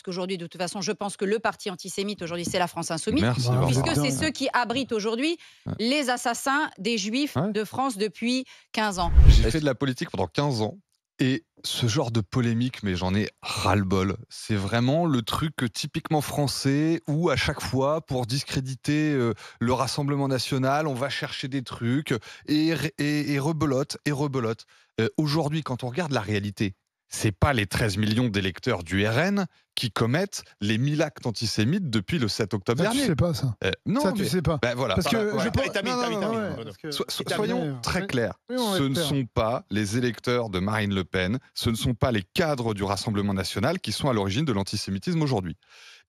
qu'aujourd'hui, de toute façon, je pense que le parti antisémite, aujourd'hui, c'est la France Insoumise, Merci. Bah, puisque c'est c'est dingue. ceux qui abritent aujourd'hui Ouais. les assassins des Juifs Ouais. de France depuis 15 ans. J'ai fait de la politique pendant 15 ans et ce genre de polémique, mais j'en ai ras-le-bol. C'est vraiment le truc typiquement français où à chaque fois, pour discréditer le Rassemblement national, on va chercher des trucs et rebelote et rebelote. Aujourd'hui, quand on regarde la réalité, c'est pas les 13 millions d'électeurs du RN qui commettent les 1000 actes antisémites depuis le 7 octobre Ça, tu dernier. sais pas ça. Non, Ça, tu mais sais pas. ben voilà. Parce que Voilà. je pense. Termine, Non, non, termine, ouais, termine. parce que- Soyons très Ouais. clairs. Oui, on va Ce être ne clair. sont pas les électeurs de Marine Le Pen, ce ne sont pas les cadres du Rassemblement national qui sont à l'origine de l'antisémitisme aujourd'hui.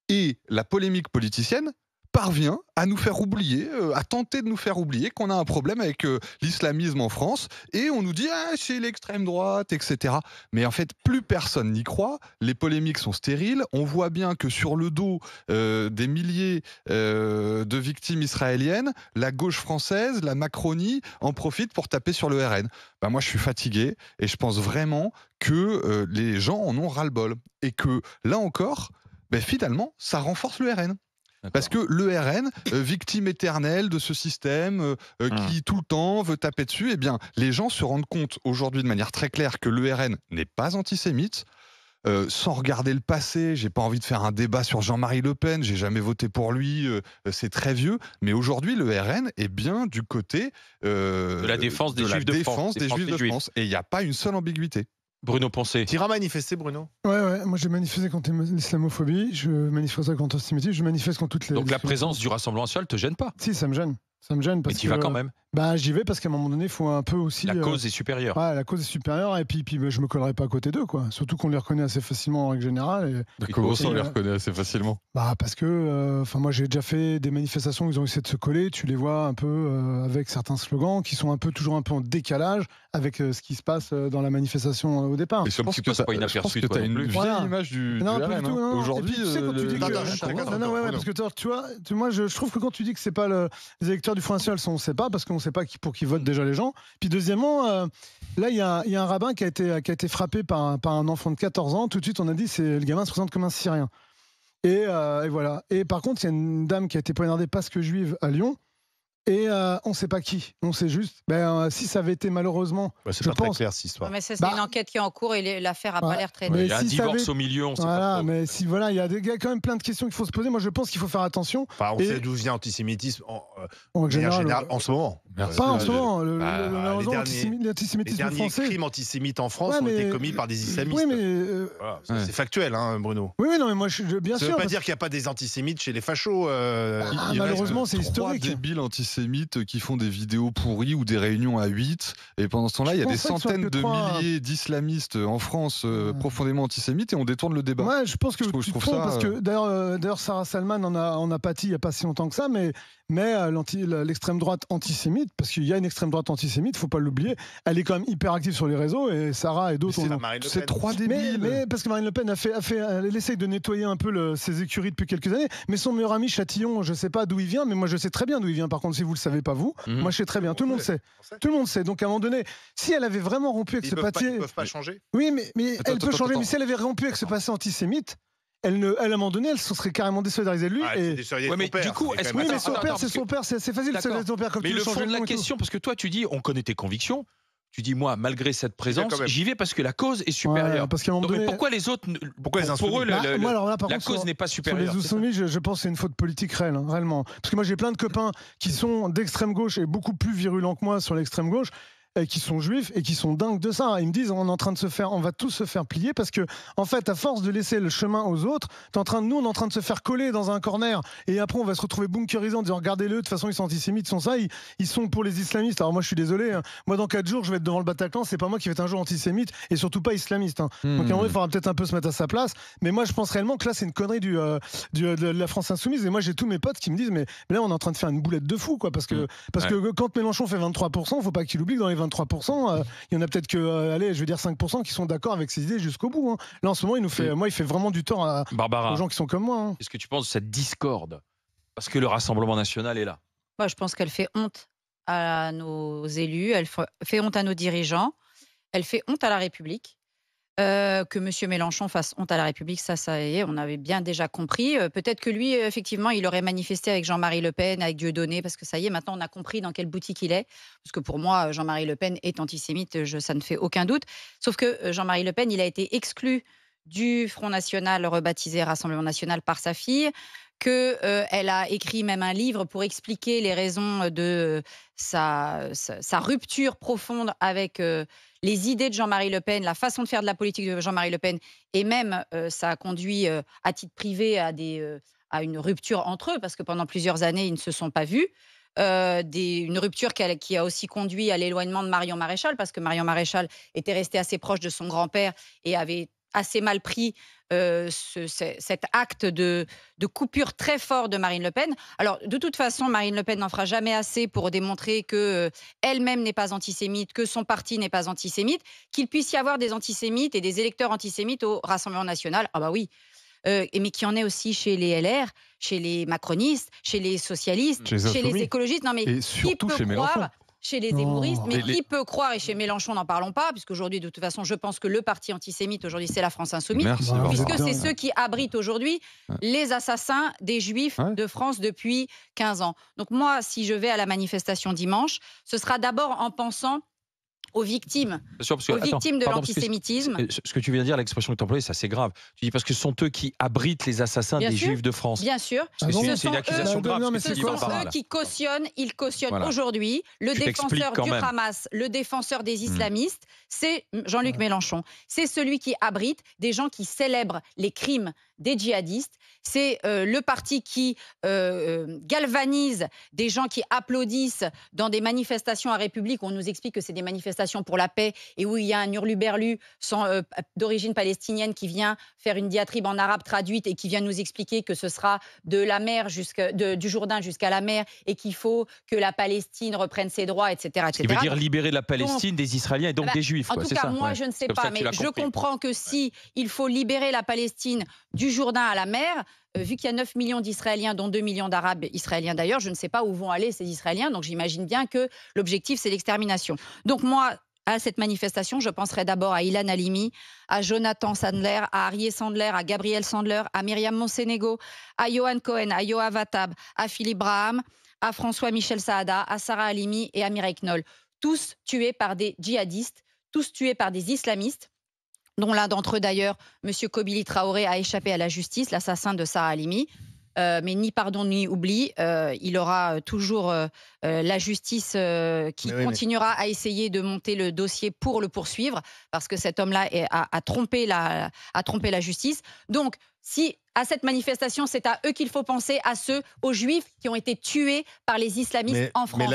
Et la polémique politicienne parvient à nous faire oublier, à tenter de nous faire oublier qu'on a un problème avec l'islamisme en France, et on nous dit ah, c'est l'extrême droite, etc. Mais en fait, plus personne n'y croit, les polémiques sont stériles, on voit bien que sur le dos des milliers de victimes israéliennes, la gauche française, la Macronie, en profite pour taper sur le RN. Ben moi, je suis fatigué, et je pense vraiment que les gens en ont ras-le-bol. Et que, là encore, ben finalement, ça renforce le RN. Parce que le RN, victime éternelle de ce système qui tout le temps veut taper dessus, eh bien, les gens se rendent compte aujourd'hui de manière très claire que le RN n'est pas antisémite. Sans regarder le passé, j'ai pas envie de faire un débat sur Jean-Marie Le Pen, j'ai jamais voté pour lui, c'est très vieux. Mais aujourd'hui, le RN est bien du côté De la défense des de la Juifs de France, défense des Juifs de Juifs. France. Et il n'y a pas une seule ambiguïté. Bruno Poncet. Tu iras manifester, Bruno? Ouais, moi j'ai manifesté contre l'islamophobie, je manifeste contre l'antisémitisme, je manifeste contre toutes les. Donc la présence du Rassemblement national te gêne pas. Si, ça me gêne. Ça me gêne Mais parce tu que. vas quand même. Bah, j'y vais parce qu'à un moment donné, il faut un peu aussi. La cause est supérieure. Ouais, la cause est supérieure et puis je me collerai pas à côté d'eux, quoi. Surtout qu'on les reconnaît assez facilement en règle générale. Et, Comment aussi, ça, on les euh, reconnaît assez facilement? bah, parce que, moi j'ai déjà fait des manifestations où ils ont essayé de se coller, tu les vois un peu avec certains slogans qui sont toujours un peu en décalage avec ce qui se passe dans la manifestation au départ. Et Je pense que c'est pas inaperçu, que toi tu as non une plus. vieille Voilà. image du Non, RN. pas du tout, non. Aujourd'hui, Et puis, tu sais, quand tu dis que. Non, parce que tu vois, moi je trouve que quand tu dis que c'est pas les électeurs du Front National, on ne sait pas, parce qu'on ne sait pas pour qui votent déjà les gens. Puis deuxièmement, là il y a un rabbin qui a été frappé par un enfant de 14 ans. Tout de suite, on a dit le gamin se présente comme un Syrien. Et voilà. Et par contre, il y a une dame qui a été poignardée parce que juive à Lyon. Et on ne sait pas qui. On sait juste. Si ça avait été malheureusement. C'est je pas très pense. clair cette histoire. Mais ça, c'est Bah, une enquête qui est en cours et l'affaire n'a pas ouais. l'air très Mais Il y a un si ça divorce avait- au milieu, on sait pas Voilà, trop. mais si voilà, il y a quand même plein de questions qu'il faut se poser. Moi, je pense qu'il faut faire attention. Enfin, on Et- sait d'où vient l'antisémitisme En de manière général, générale en ce moment. Merci. pas en ce moment. les derniers- Les L'antisémitisme derniers français. crimes antisémites en France Ouais, ont été mais- commis par des islamistes. Oui, mais Voilà, Ouais. c'est factuel, hein, Bruno. oui, non, mais moi, bien Ça sûr. veut pas parce- dire qu'il n'y a pas des antisémites chez les fachos. malheureusement, c'est Trois historique. débiles antisémites qui font des vidéos pourries ou des réunions à 8. Et pendant ce temps-là, Je il y a des pensais que ce soit centaines que de trois. milliers d'islamistes en France profondément antisémites et on détourne le débat. Ouais, je pense que Je trouve tu te ça, trompes parce que d'ailleurs Sarah Salman en a pâti il n'y a pas si longtemps que ça, mais l'extrême droite antisémite, parce qu'il y a une extrême droite antisémite, faut pas l'oublier, elle est quand même hyper active sur les réseaux et Sarah et d'autres. C'est la Marine Le C'est Pen. trois débiles. Mais parce que Marine Le Pen elle essaye de nettoyer un peu ses écuries depuis quelques années. Mais son meilleur ami Châtillon, je sais pas d'où il vient, mais moi je sais très bien d'où il vient. Par contre, si vous le savez pas vous, moi je sais très bien. Tout le monde sait. Tout le monde sait. Donc à un moment donné, si elle avait vraiment rompu avec Ils ce peuvent pâtier, ils peuvent pas changer. oui, mais elle peut Attends, changer. attends. Mais si elle avait rompu avec ce passé antisémite, à un moment donné, elle se serait carrément désolidarisée de lui. Ah, et... c'est désolé de Ouais, ton mais père, du coup, c'est est-ce quand Oui, même mais Attends, son père, parce c'est que- son père. C'est facile de D'accord. se ton père comme Mais tu veux le changer fond de la nom et tout. question, parce que toi tu dis, on connaît tes convictions, tu dis moi, malgré cette présence, quand même. j'y vais parce que la cause est supérieure. Ouais, parce qu'à un moment Donc, mais donné. pourquoi les autres, Pourquoi les pour eux, insoumis Moi, alors là, par la contre, cause sur- n'est pas Sur supérieure. les c'est ça insoumis, je pense que c'est une faute politique réelle, hein, réellement. Parce que moi, j'ai plein de copains qui sont d'extrême gauche et beaucoup plus virulents que moi sur l'extrême gauche, et qui sont juifs et qui sont dingues de ça. Ils me disent, on va tous se faire plier parce que, en fait, à force de laisser le chemin aux autres, on est en train de se faire coller dans un corner et après, on va se retrouver bunkerisé en disant, regardez-le, de toute façon, ils sont antisémites, ils sont ça, ils sont pour les islamistes. Alors moi, je suis désolé, hein. Moi, dans 4 jours, je vais être devant le Bataclan, c'est pas moi qui vais être un jour antisémite et surtout pas islamiste, hein. Donc, à un moment donné, il faudra peut-être un peu se mettre à sa place. Mais moi, je pense réellement que là, c'est une connerie de la France Insoumise. Et moi, j'ai tous mes potes qui me disent, mais là, on est en train de faire une boulette de fou, quoi. Parce que quand Mélenchon fait 23%, faut pas qu'il oublie que dans les 23%, il y en a peut-être que, allez, je vais dire 5% qui sont d'accord avec ses idées jusqu'au bout, hein. Là, en ce moment, il fait vraiment du tort Barbara, aux gens qui sont comme moi, hein. qu'est-ce que tu penses de cette discorde? Parce que le Rassemblement national est là. Moi, je pense qu'elle fait honte à nos élus, elle fait honte à nos dirigeants, elle fait honte à la République. Que M. Mélenchon fasse honte à la République, ça y est, on avait bien déjà compris. Peut-être que lui, effectivement, il aurait manifesté avec Jean-Marie Le Pen, avec Dieudonné, parce que ça y est, maintenant, on a compris dans quelle boutique il est. Parce que pour moi, Jean-Marie Le Pen est antisémite, ça ne fait aucun doute. Sauf que Jean-Marie Le Pen, il a été exclu du Front National, rebaptisé Rassemblement National, par sa fille, qu'elle a écrit même un livre pour expliquer les raisons de sa rupture profonde avec les idées de Jean-Marie Le Pen, la façon de faire de la politique de Jean-Marie Le Pen, et même ça a conduit à titre privé à une rupture entre eux, parce que pendant plusieurs années, ils ne se sont pas vus. Une rupture qui a aussi conduit à l'éloignement de Marion Maréchal, parce que Marion Maréchal était restée assez proche de son grand-père et avait assez mal pris cet acte de coupure très fort de Marine Le Pen. Alors, de toute façon, Marine Le Pen n'en fera jamais assez pour démontrer qu'elle-même n'est pas antisémite, que son parti n'est pas antisémite, qu'il puisse y avoir des antisémites et des électeurs antisémites au Rassemblement national. Ah bah oui. Mais qu'il y en ait aussi chez les LR, chez les macronistes, chez les socialistes, chez les écologistes. Non, mais Et qui surtout peut chez Mélenchon. croire chez les zémouristes, mais Les- qui peut croire, et chez Mélenchon, n'en parlons pas, puisqu'aujourd'hui, de toute façon, je pense que le parti antisémite, aujourd'hui, c'est la France Insoumise, Merci, Bah, Barbara. vous êtes puisque c'est dingue. ceux qui abritent aujourd'hui Ouais. les assassins des Juifs Ouais. de France depuis 15 ans. Donc moi, si je vais à la manifestation dimanche, ce sera d'abord en pensant aux victimes, Bien sûr, parce que, aux attends, victimes de pardon, parce que l'antisémitisme. ce que tu viens de dire, l'expression que tu emploies, c'est assez grave. Tu dis parce que ce sont eux qui abritent les assassins Bien des sûr. Juifs de France. Bien sûr. Parce que Ah bon c'est une Ce sont accusation eux- grave. Non, mais ce que c'est tu dis, quoi, Barbara, eux là. qui cautionnent Voilà. aujourd'hui le Tu t'expliques défenseur quand du même. Hamas, le défenseur des Mm. islamistes, c'est Jean-Luc Mélenchon. C'est celui qui abrite des gens qui célèbrent les crimes des djihadistes. C'est le parti qui galvanise des gens qui applaudissent dans des manifestations à République où on nous explique que c'est des manifestations pour la paix et où il y a un hurluberlu d'origine palestinienne qui vient faire une diatribe en arabe traduite et qui vient nous expliquer que ce sera de la mer du Jourdain jusqu'à la mer et qu'il faut que la Palestine reprenne ses droits, etc. Ce qui veut dire libérer la Palestine des Israéliens et donc bah, des Juifs. En quoi, tout c'est cas, ça, moi, ouais. je ne sais Comme ça pas, que tu mais l'as je compris. comprends que si il faut libérer la Palestine du Jourdain à la mer, vu qu'il y a 9 millions d'Israéliens, dont 2 millions d'Arabes israéliens d'ailleurs, je ne sais pas où vont aller ces Israéliens, donc j'imagine bien que l'objectif, c'est l'extermination. Donc moi, à cette manifestation, je penserai d'abord à Ilan Halimi, à Jonathan Sandler, à Arié Sandler, à Gabriel Sandler, à Myriam Monsénégo, à Johan Cohen, à Yoav Attab, à Philippe Braham, à François-Michel Saada, à Sarah Halimi et à Mireille Knoll. Tous tués par des djihadistes, tous tués par des islamistes, dont l'un d'entre eux d'ailleurs, M. Kobili Traoré, a échappé à la justice, l'assassin de Sarah Halimi. Mais ni pardon ni oubli, il aura toujours la justice qui continuera à essayer de monter le dossier pour le poursuivre, parce que cet homme-là a trompé la justice. Donc, si à cette manifestation, c'est à eux qu'il faut penser, aux Juifs qui ont été tués par les islamistes en France.